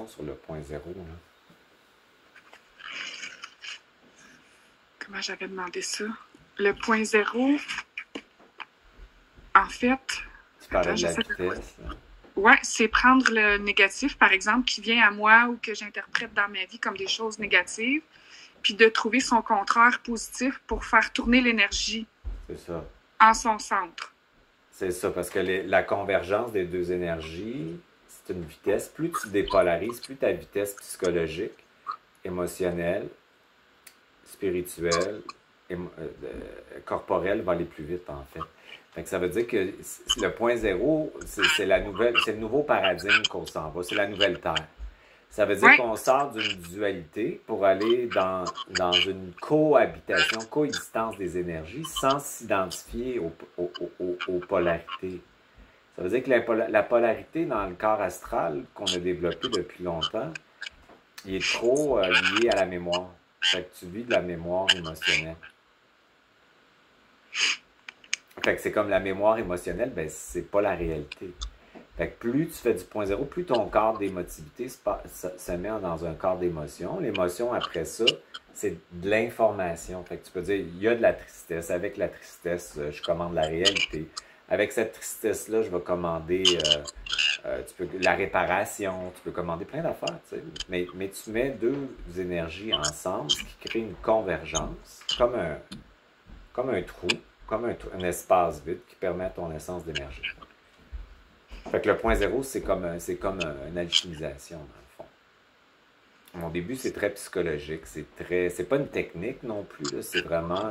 sur le point zéro, là. Comment j'avais demandé ça? Le point zéro, en fait... Tu parlais de la vitesse. Oui, c'est prendre le négatif, par exemple, qui vient à moi ou que j'interprète dans ma vie comme des choses négatives, puis de trouver son contraire positif pour faire tourner l'énergie. C'est ça. En son centre. C'est ça, parce que la convergence des deux énergies, c'est une vitesse. Plus tu dépolarises, plus ta vitesse psychologique, émotionnelle, spirituelle, corporelle va aller plus vite, en fait. Fait que ça veut dire que le point zéro, c'est le nouveau paradigme qu'on s'en va, c'est la nouvelle Terre. Ça veut dire qu'on sort d'une dualité pour aller dans une cohabitation, coexistence des énergies sans s'identifier aux polarités. Ça veut dire que la polarité dans le corps astral qu'on a développé depuis longtemps, il est trop lié à la mémoire. Fait que tu vis de la mémoire émotionnelle. Fait que c'est comme la mémoire émotionnelle, ben c'est pas la réalité. Fait que plus tu fais du point zéro, plus ton corps d'émotivité se met dans un corps d'émotion. L'émotion, après ça, c'est de l'information. Fait que tu peux dire, il y a de la tristesse. Avec la tristesse, je commande la réalité. Avec cette tristesse-là, je vais commander la réparation. Tu peux commander plein d'affaires, tu sais. Mais tu mets deux énergies ensemble, ce qui crée une convergence, comme un trou, comme un espace vide qui permet à ton essence d'émerger. Fait que le point zéro, c'est comme une alchimisation, dans le fond. Au début, c'est très psychologique, c'est pas une technique non plus, c'est vraiment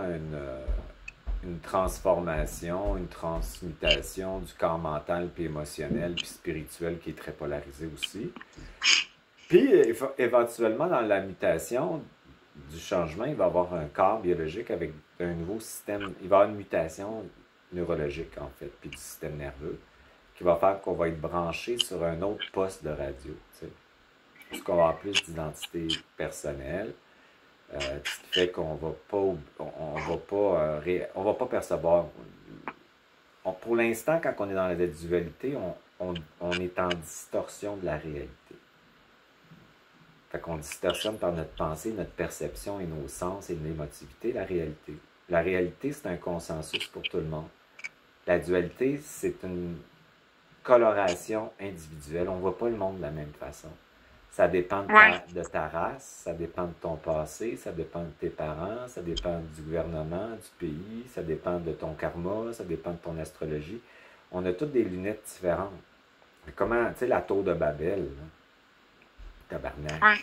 une transformation, une transmutation du corps mental, puis émotionnel, puis spirituel, qui est très polarisé aussi. Puis, éventuellement, dans la mutation du changement, il va y avoir un corps biologique avec un nouveau système, il va y avoir une mutation neurologique, en fait, puis du système nerveux, qui va faire qu'on va être branché sur un autre poste de radio, tu sais. Parce qu'on va avoir plus d'identité personnelle, ce qui fait qu'on va pas percevoir. Pour l'instant, quand on est dans la dualité, on est en distorsion de la réalité. Fait qu'on distorsionne par notre pensée, notre perception et nos sens et l'émotivité la réalité. La réalité, c'est un consensus pour tout le monde. La dualité, c'est une coloration individuelle. On ne voit pas le monde de la même façon. Ça dépend de ta race, ça dépend de ton passé, ça dépend de tes parents, ça dépend du gouvernement, du pays, ça dépend de ton karma, ça dépend de ton astrologie. On a toutes des lunettes différentes. Comment, tu sais, la tour de Babel, là, tabarnak. Ouais.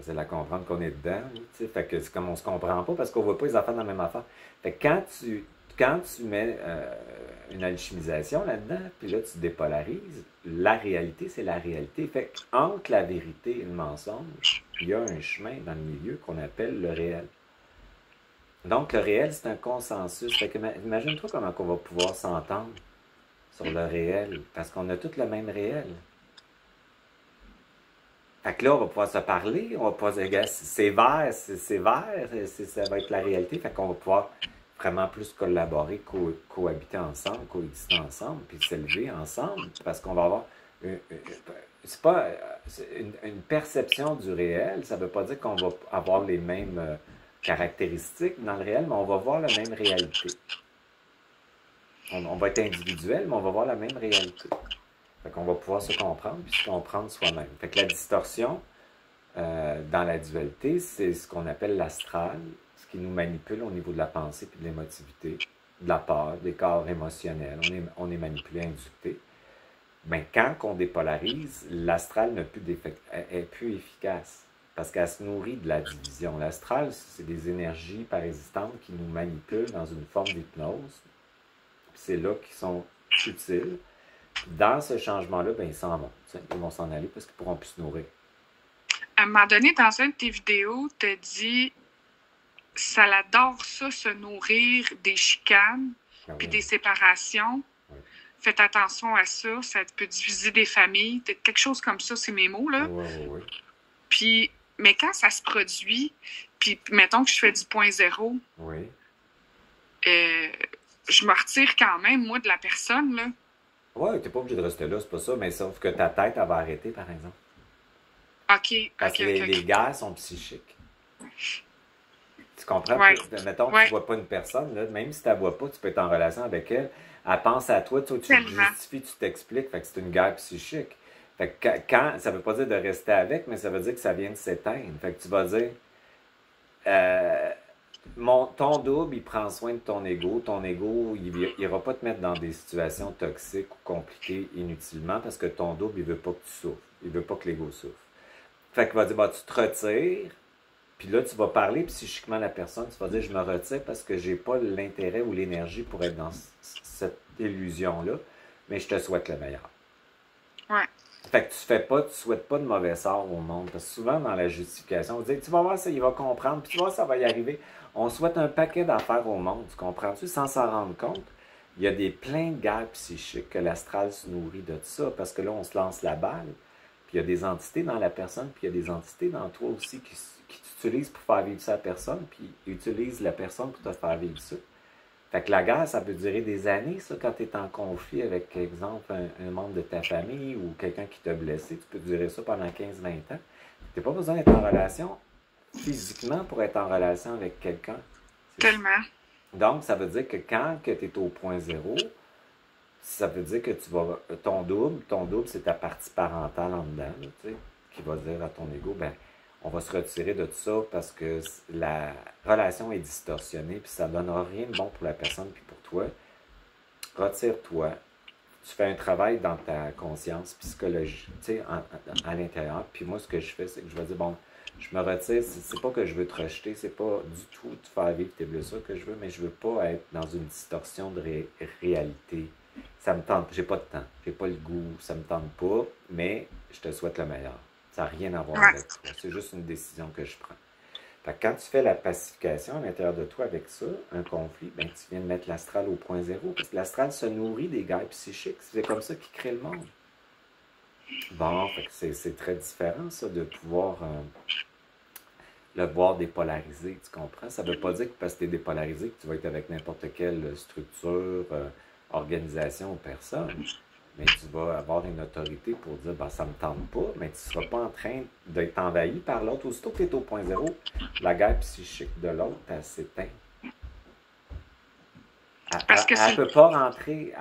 C'est la comprendre qu'on est dedans, tu sais. Fait que c'est comme on se comprend pas parce qu'on voit pas les affaires dans la même affaire. Fait que quand tu mets une alchimisation là-dedans, puis là, tu dépolarises, la réalité, c'est la réalité. Fait qu'entre la vérité et le mensonge, il y a un chemin dans le milieu qu'on appelle le réel. Donc, le réel, c'est un consensus. Fait que imagine-toi comment on va pouvoir s'entendre sur le réel, parce qu'on a tous le même réel. Fait que là, on va pouvoir se parler, on va pouvoir se dire, c'est vert, ça va être la réalité. Fait qu'on va pouvoir vraiment plus collaborer, cohabiter ensemble, coexister ensemble, puis s'élever ensemble, parce qu'on va avoir c'est pas une perception du réel, ça veut pas dire qu'on va avoir les mêmes caractéristiques dans le réel, mais on va voir la même réalité. On va être individuel, mais on va voir la même réalité. Fait qu'on va pouvoir se comprendre, puis se comprendre soi-même. Fait que la distorsion dans la dualité, c'est ce qu'on appelle l'astral, ce qui nous manipule au niveau de la pensée puis de l'émotivité, de la peur, des corps émotionnels. On est manipulé, inducté. Mais quand on dépolarise, l'astral est plus efficace parce qu'elle se nourrit de la division. L'astral, c'est des énergies parésistantes qui nous manipulent dans une forme d'hypnose. C'est là qu'ils sont utiles. Dans ce changement-là, ben, ils s'en vont. Ils vont s'en aller parce qu'ils ne pourront plus se nourrir. À un moment donné, dans une de tes vidéos, tu as dit ça adore ça, se nourrir des chicanes puis des séparations. Oui. Faites attention à ça, ça peut diviser des familles. Quelque chose comme ça, c'est mes mots, là. Oui. Puis, mais quand ça se produit, puis mettons que je fais du point zéro, oui. Je me retire quand même, moi, de la personne, là. Ouais, t'es pas obligé de rester là, c'est pas ça, mais sauf que ta tête, elle va arrêter, par exemple. OK, Parce OK, que OK, les OK. guerres sont psychiques. Tu comprends? Ouais, Mettons que tu ouais, ne vois pas une personne, là, même si tu ne la vois pas, tu peux être en relation avec elle. Elle pense à toi, toi tu te tellement. justifies, tu t'expliques. Fait que c'est une guerre psychique. Fait que ça veut pas dire de rester avec, mais ça veut dire que ça vient de s'éteindre. Fait que tu vas dire, euh, ton double, il prend soin de ton ego. Ton ego, il n'ira pas te mettre dans des situations toxiques ou compliquées inutilement parce que ton double, il veut pas que tu souffres. Il veut pas que l'ego souffre. Fait qu'il va dire, bah, tu te retires, puis là, tu vas parler psychiquement à la personne, tu vas dire, je me retire parce que j'ai pas l'intérêt ou l'énergie pour être dans cette illusion-là, mais je te souhaite le meilleur. Ouais. Fait que tu souhaites pas de mauvais sort au monde. Parce que souvent, dans la justification, on dit, tu vas voir ça, il va comprendre, puis tu vois, ça va y arriver. On souhaite un paquet d'affaires au monde, tu comprends-tu, sans s'en rendre compte. Il y a plein de guerres psychiques que l'astral se nourrit de ça, parce que là, on se lance la balle, puis il y a des entités dans la personne, puis il y a des entités dans toi aussi qui t'utilisent pour faire vivre ça à la personne, puis ils utilisent la personne pour te faire vivre ça. Fait que la guerre, ça peut durer des années, ça, quand tu es en conflit avec, par exemple, un membre de ta famille ou quelqu'un qui t'a blessé. Tu peux durer ça pendant 15-20 ans. Tu n'as pas besoin d'être en relation physiquement pour être en relation avec quelqu'un. Tellement. Donc, ça veut dire que quand tu es au point zéro, ça veut dire que tu vas. Ton double, c'est ta partie parentale en dedans, là, tu sais, qui va dire à ton ego, ben, on va se retirer de tout ça parce que la relation est distorsionnée, puis ça ne donnera rien de bon pour la personne puis pour toi. Retire-toi. Tu fais un travail dans ta conscience psychologique, tu sais, à l'intérieur. Puis moi, ce que je fais, c'est que je vais dire, bon, je me retire. C'est pas que je veux te rejeter, c'est pas du tout te faire vivre tes blessures que je veux, mais je veux pas être dans une distorsion de réalité. Ça me tente, j'ai pas de temps, j'ai pas le goût, ça me tente pas, mais je te souhaite le meilleur. Ça n'a rien à voir Ouais. avec toi. C'est juste une décision que je prends. Fait que quand tu fais la pacification à l'intérieur de toi avec ça, un conflit, ben, tu viens de mettre l'astral au point zéro, parce que l'astral se nourrit des guerres psychiques. C'est comme ça qu'il crée le monde. Bon, fait que c'est très différent, ça, de pouvoir le voir dépolarisé, tu comprends? Ça ne veut pas dire que parce que tu es dépolarisé que tu vas être avec n'importe quelle structure, organisation ou personne. Mais tu vas avoir une autorité pour dire, ben, ça ne me tente pas, mais tu ne seras pas en train d'être envahi par l'autre. Aussitôt que tu es au point zéro, la guerre psychique de l'autre, elle s'éteint. Parce que Elle ne c'est. peut pas rentrer.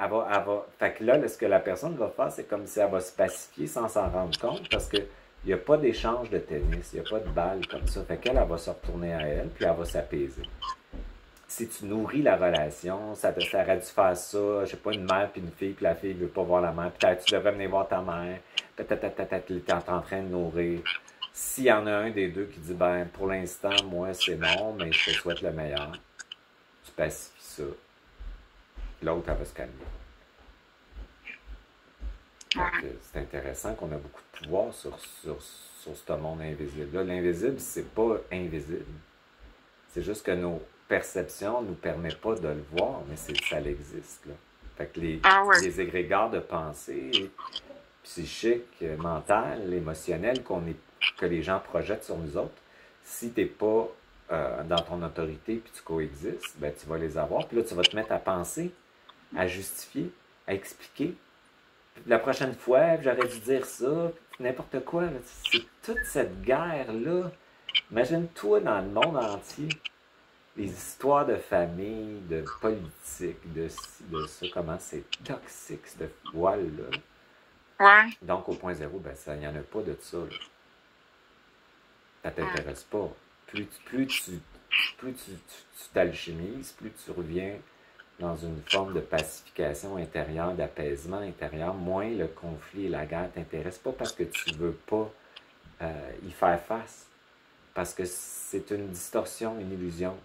Fait que là, ce que la personne va faire, c'est comme si elle va se pacifier sans s'en rendre compte parce que il n'y a pas d'échange de tennis, il n'y a pas de balle comme ça. Fait qu'elle, elle va se retourner à elle, puis elle va s'apaiser. Si tu nourris la relation, ça aurait dû faire ça, je sais pas, une mère puis une fille, puis la fille ne veut pas voir la mère, peut-être tu devrais venir voir ta mère, peut-être tu es en train de nourrir. S'il y en a un des deux qui dit, ben, pour l'instant, moi, c'est non, mais je te souhaite le meilleur, tu pacifies ça. L'autre, elle va se calmer. C'est intéressant qu'on a beaucoup de pouvoir sur ce monde invisible-là. L'invisible, c'est pas invisible. C'est juste que nos perceptions ne nous permettent pas de le voir, mais ça existe. Là. Fait que les égrégores de pensée psychiques, mentales, émotionnelles que les gens projettent sur nous autres, si tu n'es pas dans ton autorité puis tu coexistes, ben, tu vas les avoir. Puis là, tu vas te mettre à penser, à justifier, à expliquer. La prochaine fois, j'aurais dû dire ça, n'importe quoi. Là. C'est toute cette guerre-là. Imagine-toi dans le monde entier, les histoires de famille, de politique, de ci, de ça, comment c'est toxique, cette voile-là. Ouais. Donc, au point zéro, ben, il n'y en a pas de ça. Là. Ça ne t'intéresse pas. Plus tu t'alchimises, plus tu reviens dans une forme de pacification intérieure, d'apaisement intérieur, moins le conflit et la guerre ne t'intéressent pas parce que tu ne veux pas y faire face. Parce que c'est une distorsion, une illusion.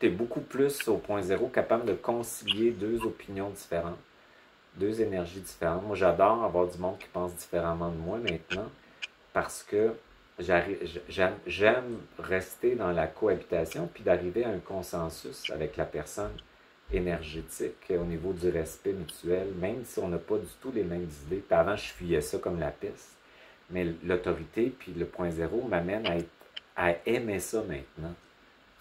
Tu es beaucoup plus au point zéro capable de concilier deux opinions différentes, deux énergies différentes. Moi, j'adore avoir du monde qui pense différemment de moi maintenant parce que j'aime rester dans la cohabitation puis d'arriver à un consensus avec la personne énergétique au niveau du respect mutuel, même si on n'a pas du tout les mêmes idées. Puis avant, je fuyais ça comme la peste. Mais l'autorité puis le point zéro m'amène à aimer ça maintenant.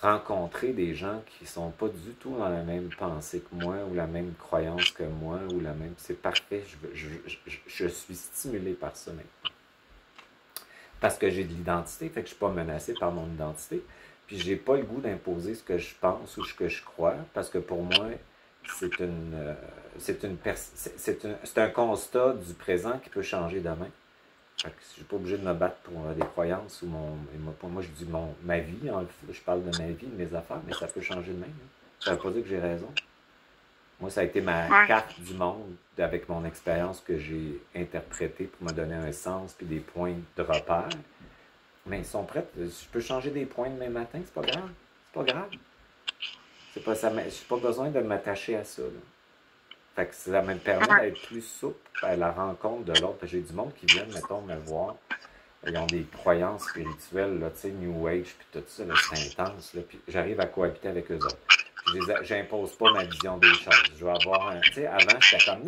rencontrer des gens qui sont pas du tout dans la même pensée que moi, ou la même croyance que moi, ou la même... C'est parfait, je suis stimulé par ça maintenant. Parce que j'ai de l'identité, fait que je suis pas menacé par mon identité, puis j'ai pas le goût d'imposer ce que je pense ou ce que je crois, parce que pour moi, c'est un constat du présent qui peut changer demain. Fait que je suis pas obligé de me battre pour des croyances ou pour moi je dis ma vie, je parle de ma vie, de mes affaires, mais ça peut changer demain. Hein. Ça veut pas dire que j'ai raison. Moi, ça a été ma carte du monde avec mon expérience que j'ai interprétée pour me donner un sens puis des points de repère. Mais ils sont prêts. Je peux changer des points demain matin, c'est pas grave. C'est pas grave. C'est pas ça. J'ai pas besoin de m'attacher à ça. Là. Fait que ça me permet d'être plus souple à la rencontre de l'autre. J'ai du monde qui vient, mettons, me voir. Ils ont des croyances spirituelles, là, tu sais, New Age, puis tout ça, c'est intense. Là, puis j'arrive à cohabiter avec eux autres. J'impose pas ma vision des choses. Je vais avoir un... Tu sais, avant, j'étais comme...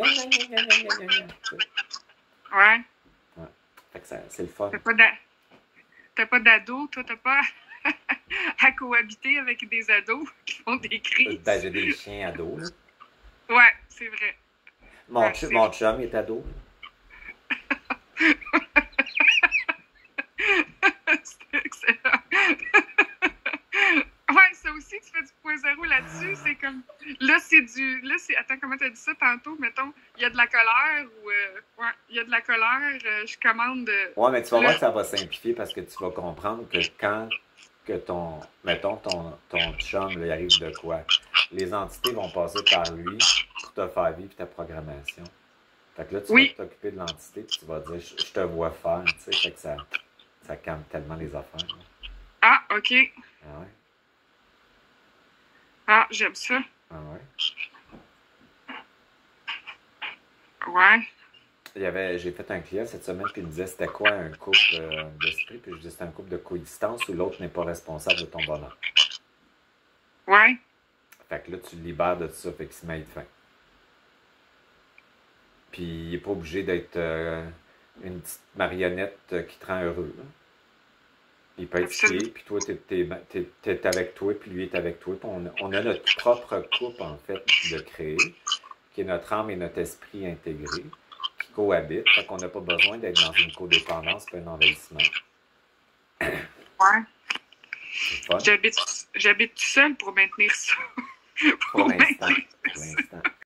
Ouais. Fait que c'est le fun. T'as pas d'ado, toi, t'as pas à cohabiter avec des ados qui font des cris. Ben, j'ai des chiens ados, là. Ouais, c'est vrai. Mon chum est ado. C'est excellent. Ouais, ça aussi, tu fais du point zéro là-dessus. C'est comme. Là, c'est. Attends, comment t'as dit ça tantôt? Mettons, il y a de la colère ou. Ouais, il y a de la colère, je commande. Ouais, mais tu vas voir que ça va simplifier parce que tu vas comprendre que quand mettons, ton chum, là, il arrive de quoi? Les entités vont passer par lui pour te faire vivre ta programmation. Fait que là, tu vas t'occuper de l'entité et tu vas dire, je te vois faire, tu sais, fait que ça calme tellement les affaires. Là. Ah, OK. Ah ouais? Ah, j'aime ça. Ah ouais? Ouais. J'ai fait un client cette semaine puis il me disait c'était quoi un couple d'esprit, puis je disais c'est un couple de coexistence où l'autre n'est pas responsable de ton bonheur. Ouais. Fait que là, tu le libères de tout ça, fait qu'il se met fin. Puis il n'est pas obligé d'être une petite marionnette qui te rend heureux. Là. Il peut être skié, puis toi, t'es avec toi, puis lui est avec toi. Puis on a notre propre couple, en fait, de créer, qui est notre âme et notre esprit intégrés, qui cohabitent. Fait qu'on n'a pas besoin d'être dans une codépendance puis un envahissement. Ouais. J'habite tout seul pour maintenir ça. Pour l'instant.